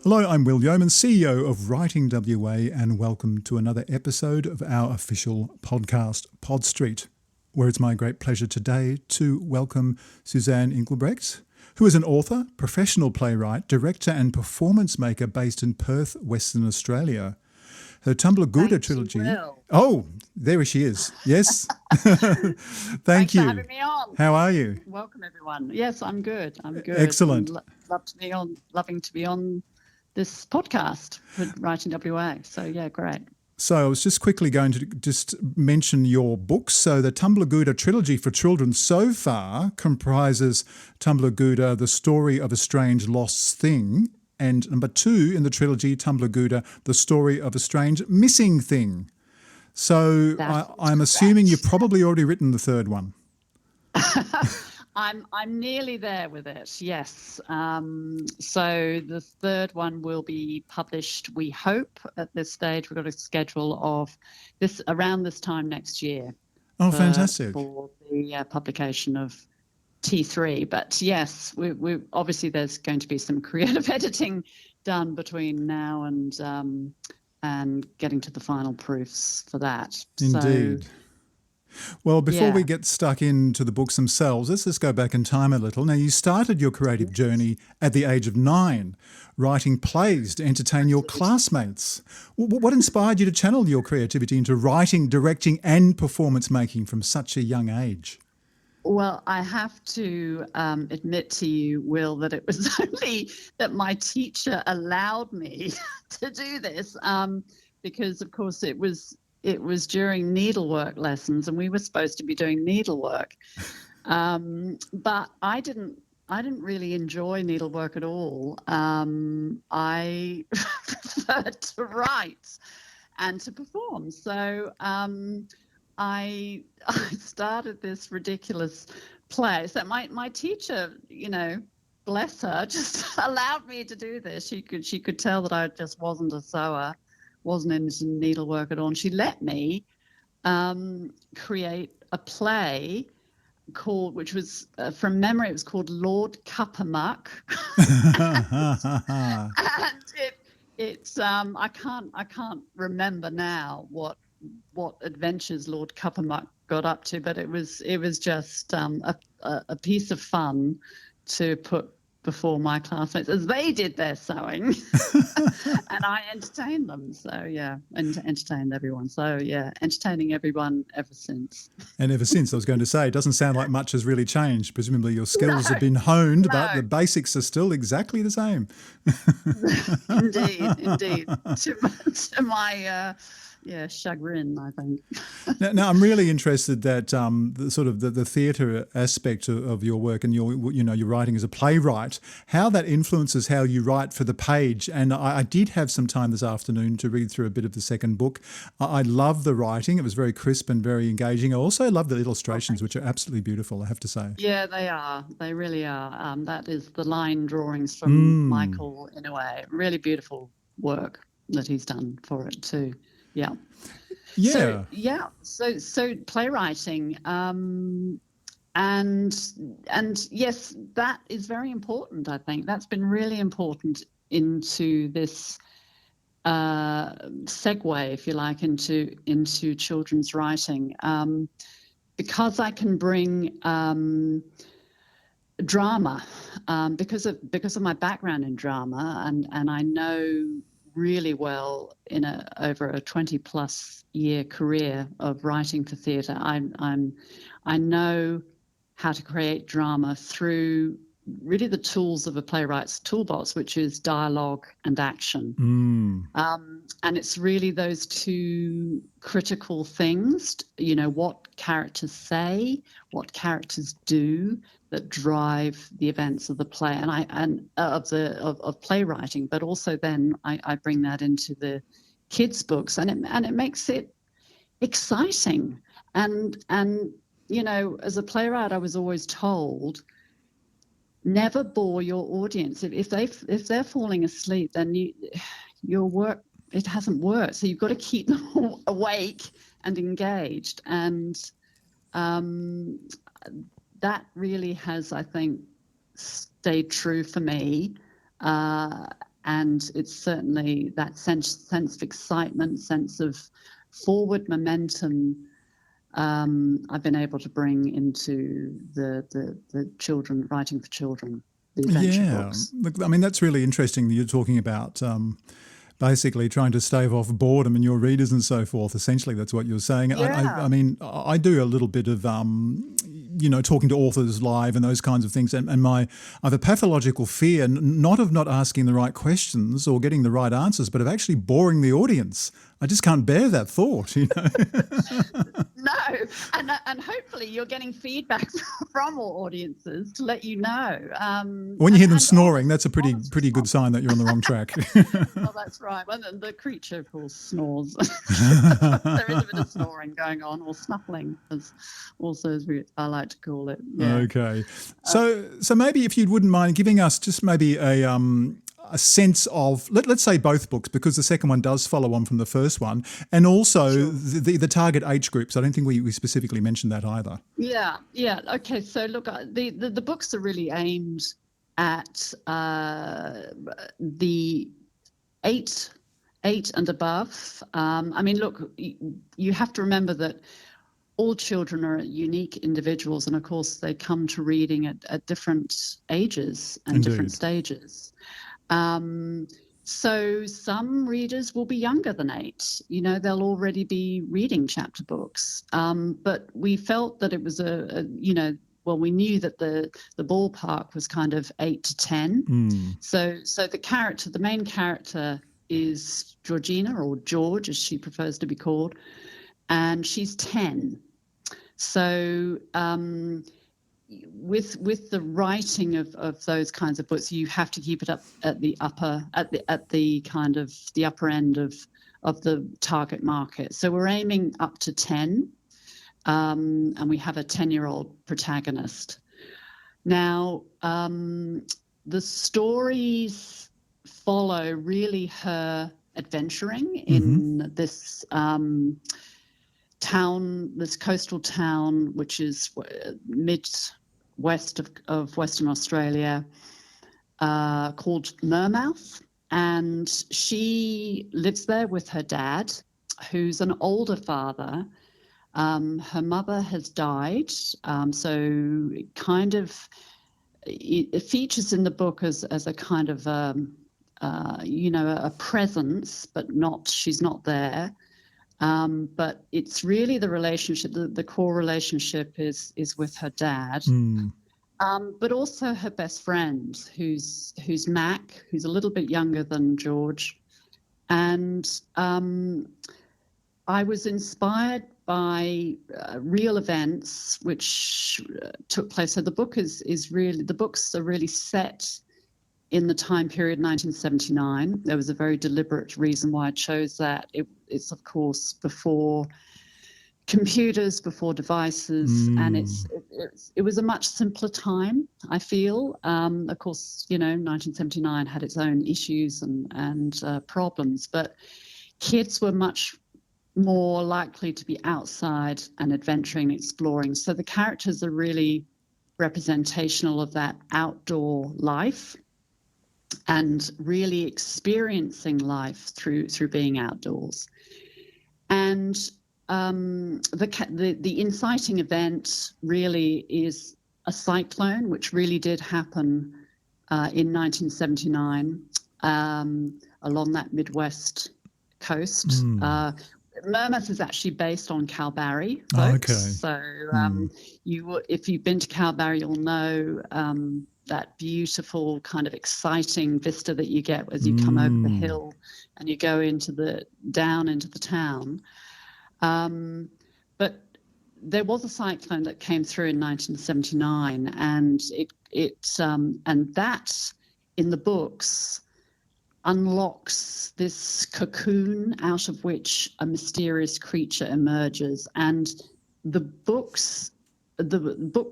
Hello, I'm Will Yeoman, CEO of Writing WA, and welcome to another episode of our official podcast, Pod Street, where it's my great pleasure today to welcome Suzanne Ingelbrecht, who is an author, professional playwright, director and performance maker based in Perth, Western Australia. Her Tumblr Gouda trilogy. Oh, there she is. Yes. Thanks you. for having me on. How are you? Welcome, everyone. Yes, I'm good. Excellent. Loving to be on this podcast with Writing WA. So, yeah, great. So I was just quickly going to just mention your books. So the Tumblr Gouda trilogy for children so far comprises Tumblr Gouda, The Story of a Strange Lost Thing, and number 2 in the trilogy, Tumblr Gouda, The Story of a Strange Missing Thing. So I'm assuming you've probably already written the third one. I'm nearly there with it, yes. So the third one will be published, we hope, at this stage. We've got a schedule of this around this time next year. Oh, fantastic. For the publication of T3. But yes, we obviously there's going to be some creative editing done between now and getting to the final proofs for that. Indeed. So, well, before we get stuck into the books themselves, let's just go back in time a little. Now, you started your creative journey at the age of 9, writing plays to entertain your classmates. What inspired you to channel your creativity into writing, directing and performance making from such a young age? Well, I have to admit to you, Will, that it was only that my teacher allowed me to do this because, of course, it was during needlework lessons and we were supposed to be doing needlework. But I didn't really enjoy needlework at all. I preferred to write and to perform. So I started this ridiculous play. So my teacher, bless her, just allowed me to do this. She could tell that I just wasn't a sewer, wasn't into needlework at all. And she let me create a play called, which was from memory, it was called Lord Cuppermuck. And it's I can't remember now what adventures Lord Cuppermuck got up to, but it was just a piece of fun to put before my classmates as they did their sewing and I entertained them. So yeah, and entertained everyone. So yeah, entertaining everyone ever since. And ever since, I was going to say, it doesn't sound like much has really changed. Presumably your skills have been honed, but the basics are still exactly the same. Indeed. To my chagrin, I think. Now, I'm really interested that the theatre aspect of your work and your writing as a playwright, how that influences how you write for the page. And I did have some time this afternoon to read through a bit of the second book. I love the writing; it was very crisp and very engaging. I also love the illustrations, which are absolutely beautiful, I have to say. Yeah, they are. They really are. That is the line drawings from Michael, in a way. Really beautiful work that he's done for it too. Yeah. So playwriting, and yes, that is very important. I think that's been really important into this segue, if you like, into children's writing, because I can bring drama, because of my background in drama, and I know really well over a 20+ year career of writing for theatre. I know how to create drama through really the tools of a playwright's toolbox, which is dialogue and action. And it's really those two critical things, what characters say, what characters do, that drive the events of the play and of playwriting. But also then I bring that into the kids' books, and it makes it exciting. And as a playwright, I was always told, never bore your audience. If they're falling asleep, then your work, it hasn't worked. So you've got to keep them awake and engaged. And that really has, I think, stayed true for me. and it's certainly that sense of excitement, sense of forward momentum I've been able to bring into the children, writing for children, the adventure books. Look, I mean, that's really interesting that you're talking about basically trying to stave off boredom in your readers and so forth. Essentially, that's what you're saying. Yeah. I mean, I do a little bit of talking to authors live and those kinds of things. And I have a pathological fear, not of not asking the right questions or getting the right answers, but of actually boring the audience. I just can't bear that thought, No, and hopefully you're getting feedback from all audiences to let you know. When you hear them snoring, that's a pretty good sign that you're on the wrong track. Well, that's right. Well, the creature, of course, snores. There is a bit of snoring going on, or snuffling, as I like to call it. Yeah. Okay, so maybe if you wouldn't mind giving us just maybe a sense of, let's say both books, because the second one does follow on from the first one, and also Sure. the target age groups. I don't think we specifically mentioned that either. Yeah. Okay. So look, the books are really aimed at the eight and above. I mean, look, you have to remember that all children are unique individuals, and of course they come to reading at different ages and Indeed. different stages. So some readers will be younger than 8. They'll already be reading chapter books. But we felt that it was we knew that the ballpark was kind of 8 to 10. So the main character is Georgina, or George as she prefers to be called, and she's 10. So with the writing of those kinds of books, you have to keep it up at the upper end of the target market. So we're aiming up to 10, and we have a 10-year-old protagonist. Now, the stories follow really her adventuring in this town, this coastal town, which is mid-west of Western Australia, called Mermouth. And she lives there with her dad, who's an older father. Her mother has died, so it features in the book as a kind of a presence, but she's not there. But it's really the relationship. The core relationship is with her dad, but also her best friend, who's Mac, who's a little bit younger than George. And I was inspired by real events which took place. So the books are really set in the time period 1979. There was a very deliberate reason why I chose that. It's of course before computers, before devices, and it was a much simpler time, I feel. Of course, 1979 had its own issues and problems, but kids were much more likely to be outside and adventuring, exploring. So the characters are really representational of that outdoor life and really experiencing life through being outdoors. And the inciting event really is a cyclone, which really did happen in 1979 along that Midwest coast. Mermouth is actually based on Kalbarri, folks. Okay. So if you've been to Kalbarri, you'll know that beautiful kind of exciting vista that you get as you come over the hill and you go down into the town. But there was a cyclone that came through in 1979, and and that in the books unlocks this cocoon out of which a mysterious creature emerges. And the book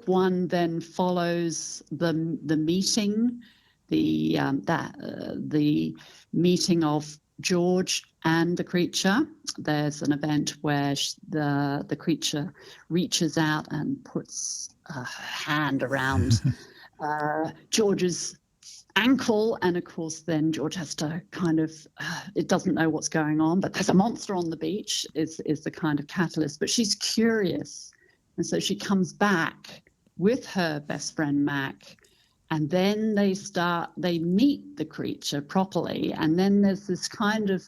one then follows the meeting, the meeting of George and the creature. There's an event where the creature reaches out and puts a hand around George's ankle, and of course then George has to kind of it doesn't know what's going on, but there's a monster on the beach is the kind of catalyst. But she's curious, and so she comes back with her best friend Mac, and then they meet the creature properly, and then there's this kind of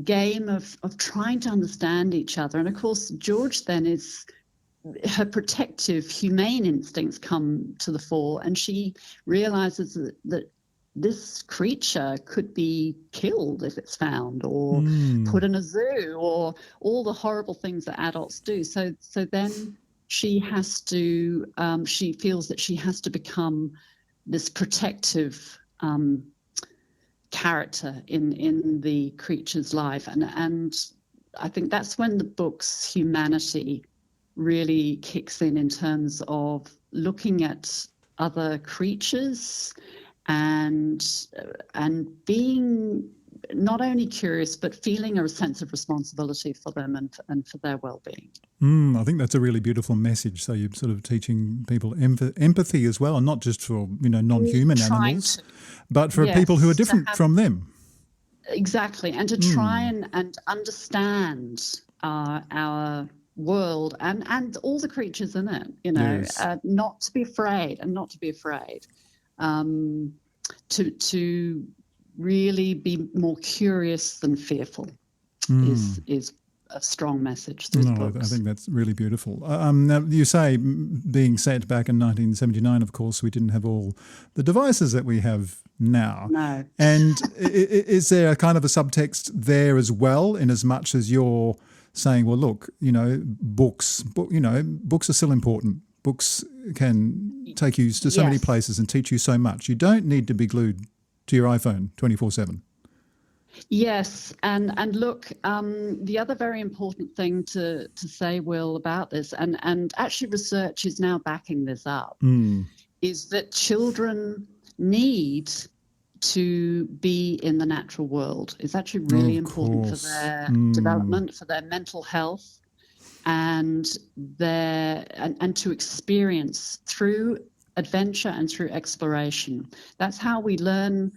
game of trying to understand each other. And of course George then is her protective, humane instincts come to the fore, and she realizes that this creature could be killed if it's found, or put in a zoo, or all the horrible things that adults do. So then she has to, she feels that she has to become this protective character in the creature's life. And I think that's when the book's humanity really kicks in terms of looking at other creatures and being not only curious but feeling a sense of responsibility for them and for their well-being. I think that's a really beautiful message. So you're sort of teaching people empathy as well, and not just for non-human animals, but for people who are different from them. Exactly, and to try and understand our world and all the creatures in it, Yes. not to be afraid, to really be more curious than fearful is a strong message through the books. I think that's really beautiful. Now, you say being set back in 1979, of course, we didn't have all the devices that we have now. No. And is there a kind of a subtext there as well, in as much as you're saying, well, look, books are still important. Books can take you to so many places and teach you so much. You don't need to be glued to your iPhone 24/7. Yes, and look, the other very important thing to say, Will, about this, and actually research is now backing this up, is that children need to be in the natural world. It's actually really important for their development, for their mental health, and to experience through adventure and through exploration. That's how we learn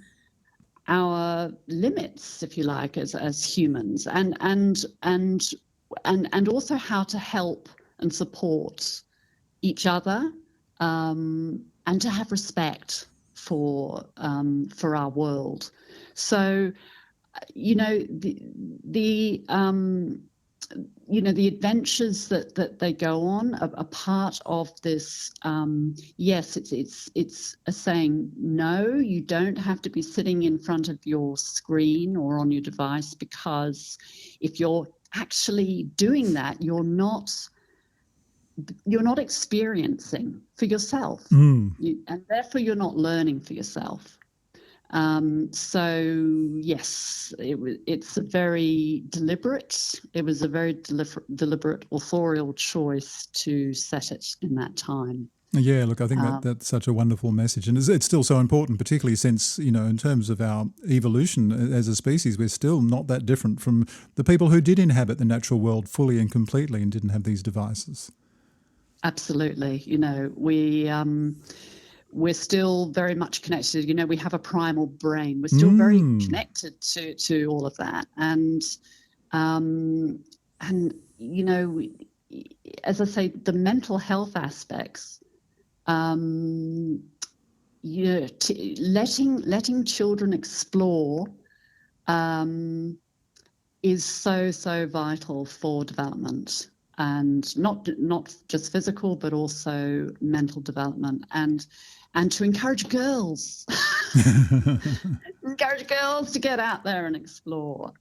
our limits, if you like, as humans, and also how to help and support each other, and to have respect for our world. So, the adventures that they go on are part of this. Yes, it's a saying, no, you don't have to be sitting in front of your screen or on your device, because if you're actually doing that, you're not experiencing for yourself, and therefore you're not learning for yourself. So yes, it's a very deliberate. It was a very deliberate authorial choice to set it in that time. Yeah, look, I think that's such a wonderful message, and it's still so important, particularly since in terms of our evolution as a species, we're still not that different from the people who did inhabit the natural world fully and completely and didn't have these devices. Absolutely, we're still very much connected. We have a primal brain. We're still very connected to all of that. And as I say, the mental health aspects, letting children explore is so vital for development. And not just physical, but also mental development, and to encourage girls, to get out there and explore.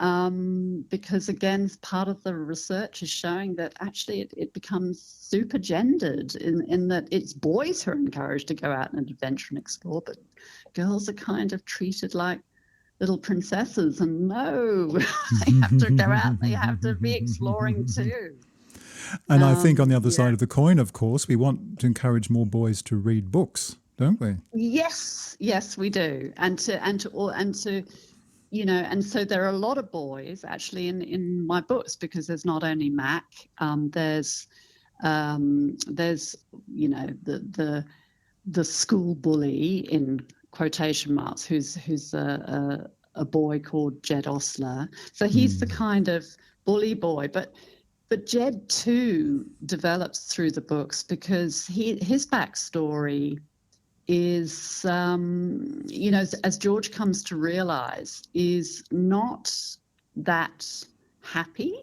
Because again, part of the research is showing that actually it becomes super gendered in that it's boys who are encouraged to go out and adventure and explore, but girls are kind of treated like little princesses. And no, they have to go out. They have to be exploring too. And I think on the other side of the coin, of course, we want to encourage more boys to read books, don't we? Yes, we do, and so there are a lot of boys actually in my books, because there's not only Mac, there's the school bully in quotation marks, who's a boy called Jed Osler. So he's the kind of bully boy, but Jed too develops through the books because his backstory is, as George comes to realize, is not that happy.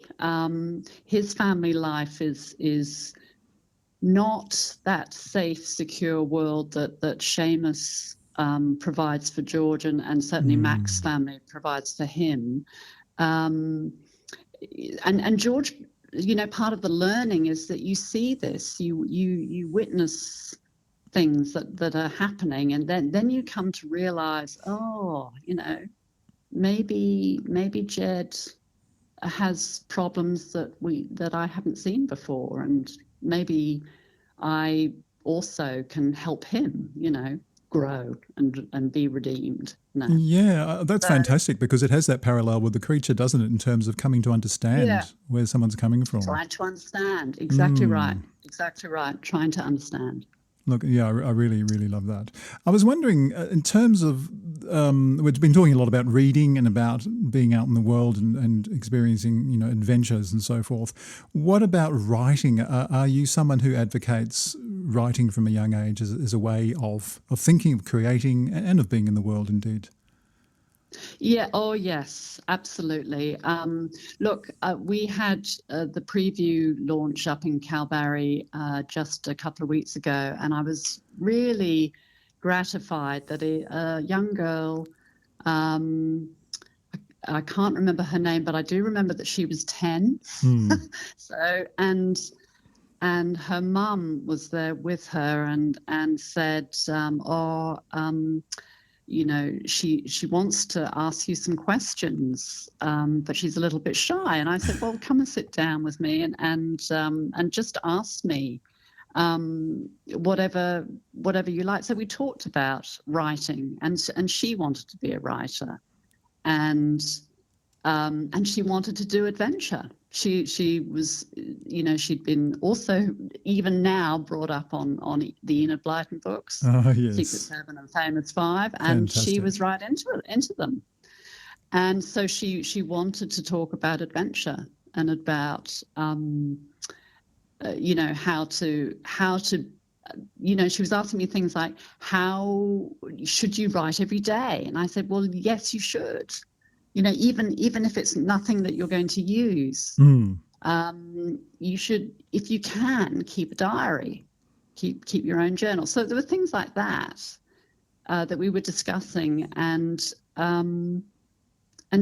His family life is not that safe, secure world that Seamus provides for George, and certainly Mac's family provides for him. And George, part of the learning is that you see this, you witness things that are happening, and then you come to realize, maybe Jed has problems that I haven't seen before, and maybe I also can help him, grow and be redeemed. Yeah, that's fantastic, because it has that parallel with the creature, doesn't it, in terms of coming to understand where someone's coming from. Trying to understand. Exactly right. Exactly right. Trying to understand. Look, yeah, I really, really love that. I was wondering, in terms of, we've been talking a lot about reading and about being out in the world and experiencing, adventures and so forth. What about writing? Are you someone who advocates writing from a young age as a way of thinking, of creating, and of being in the world indeed? Yeah. Oh, yes, absolutely. Look, we had the preview launch up in Kalbarri just a couple of weeks ago, and I was really gratified that a young girl, I can't remember her name, but I do remember that she was 10. So, and her mum was there with her and said, she wants to ask you some questions, but she's a little bit shy. And I said, well, come and sit down with me and just ask me whatever you like. So we talked about writing, and she wanted to be a writer, and she wanted to do adventure. She was, she'd been also, even now, brought up on the Enid Blyton books, yes. Secret Seven and Famous Five, and she was right into them. And so she wanted to talk about adventure and about, how to, she was asking me things like, how should you write every day? And I said, well, yes, you should. Even if it's nothing that you're going to use, you should, if you can, keep a diary, keep your own journal. So there were things like that that we were discussing, and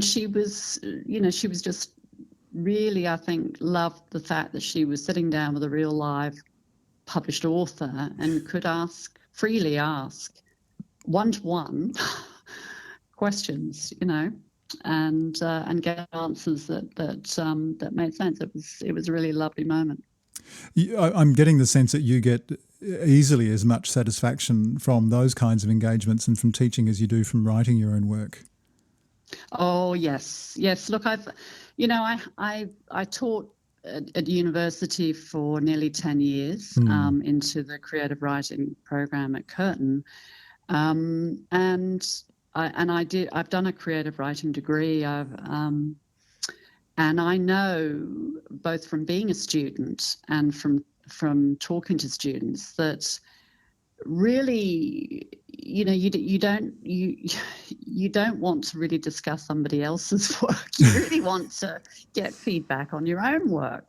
she was, she was just really, I think, loved the fact that she was sitting down with a real live published author and could freely ask one-to-one questions, and get answers that made sense. It was a really lovely moment. I'm getting the sense that you get easily as much satisfaction from those kinds of engagements and from teaching as you do from writing your own work. Oh, yes. Look, I taught at university for nearly 10 years into the creative writing program at Curtin, I've done a creative writing degree. And I know, both from being a student and from talking to students, that really, you don't want to really discuss somebody else's work. You really want to get feedback on your own work.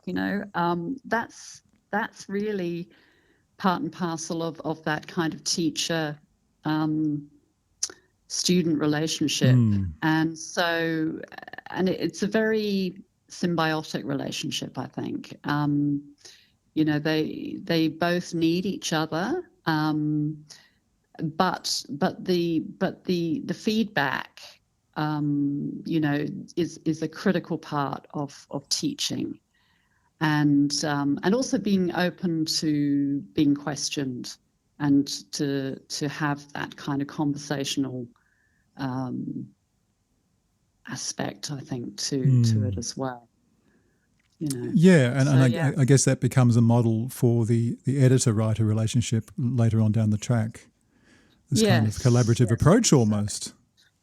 That's really part and parcel of that kind of teacher student relationship. And so, it's a very symbiotic relationship, I think. They both need each other, but the feedback, is a critical part of teaching, and also being open to being questioned, and to have that kind of conversational aspect, I think, to it as well. Yeah, and I guess that becomes a model for the editor-writer relationship later on down the track. this kind of collaborative approach almost.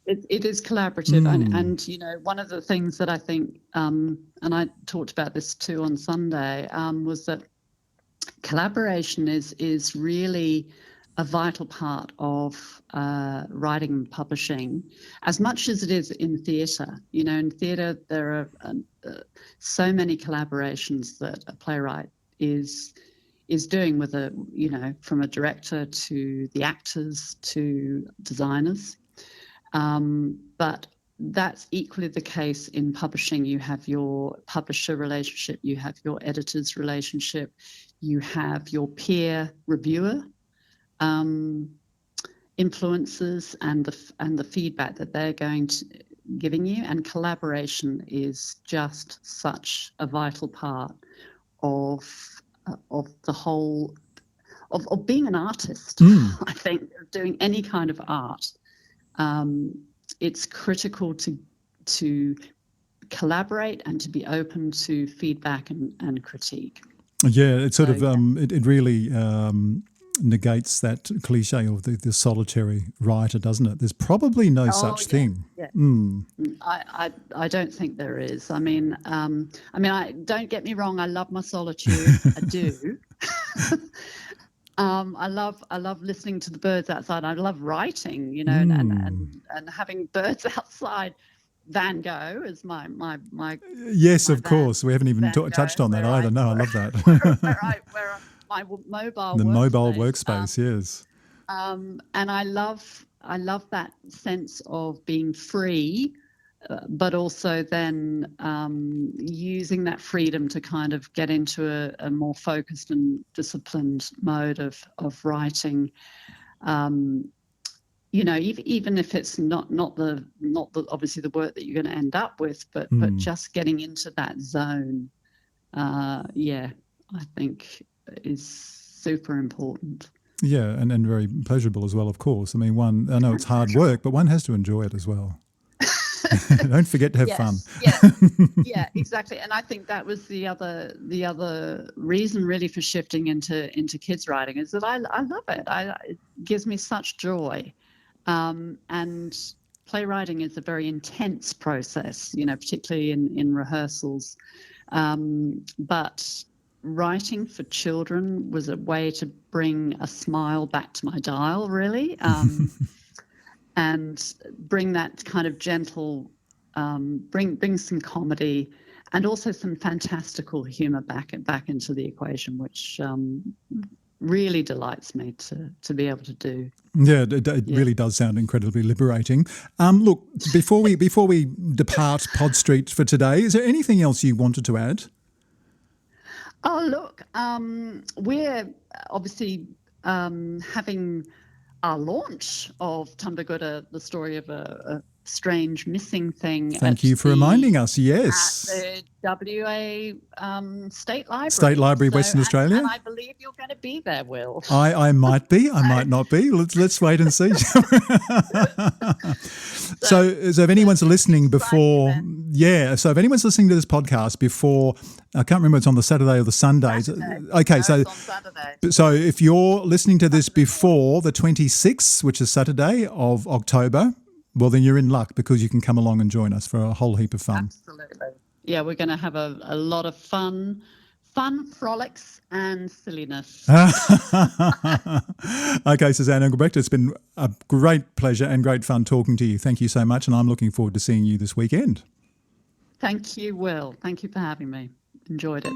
It is collaborative, and you know, one of the things that I think, and I talked about this too on Sunday, was that collaboration is really a vital part of writing and publishing, as much as it is in theatre. You know, in theatre there are so many collaborations that a playwright is doing with from a director to the actors to designers. But that's equally the case in publishing. You have your publisher relationship, you have your editor's relationship, you have your peer reviewer influences and the feedback that they're giving you. And collaboration is just such a vital part of the whole of being an artist. I think doing any kind of art. It's critical to collaborate and to be open to feedback and critique. Yeah, it sort of it really negates that cliche of the solitary writer, doesn't it? There's probably no such thing. Yeah. I don't think there is. I mean, I don't get me wrong. I love my solitude. I do. I love listening to the birds outside. I love writing, you know, and having birds outside. Van Gogh is my yes, my of course. We haven't even touched on that either. No, I love that. where my mobile mobile workspace, yes. And I love that sense of being free, but also then using that freedom to kind of get into a more focused and disciplined mode of writing. You know, even if it's not the obviously the work that you're going to end up with, but just getting into that zone, I think is super important. Yeah, and very pleasurable as well, of course. I mean, I know it's hard work, but one has to enjoy it as well. Don't forget to have fun. Yeah, exactly. And I think that was the other reason really for shifting into kids writing is that I love it. It gives me such joy. And playwriting is a very intense process, you know, particularly in rehearsals. But writing for children was a way to bring a smile back to my dial, really, and bring that kind of gentle, bring some comedy and also some fantastical humour back into the equation, which really delights me to be able to do. Yeah, it really does sound incredibly liberating. Look, before we depart Pod Street for today, is there anything else you wanted to add? Oh, look, we're obviously having our launch of Tumbagutta, the story of a strange missing thing. Thank you for reminding us. Yes, at the WA State Library. State Library, Western Australia. And I believe you're going to be there, Will. I might be. I might not be. Let's wait and see. So if anyone's listening before, so if anyone's listening to this podcast before, I can't remember it's on the Saturday or the Sunday. Okay, it's on Saturday. So if you're listening to this before the 26th, which is Saturday of October, well, then you're in luck because you can come along and join us for a whole heap of fun. Absolutely. Yeah, we're going to have a lot of fun, frolics and silliness. Okay, Suzanne Ingelbrecht, it's been a great pleasure and great fun talking to you. Thank you so much, and I'm looking forward to seeing you this weekend. Thank you, Will. Thank you for having me. Enjoyed it.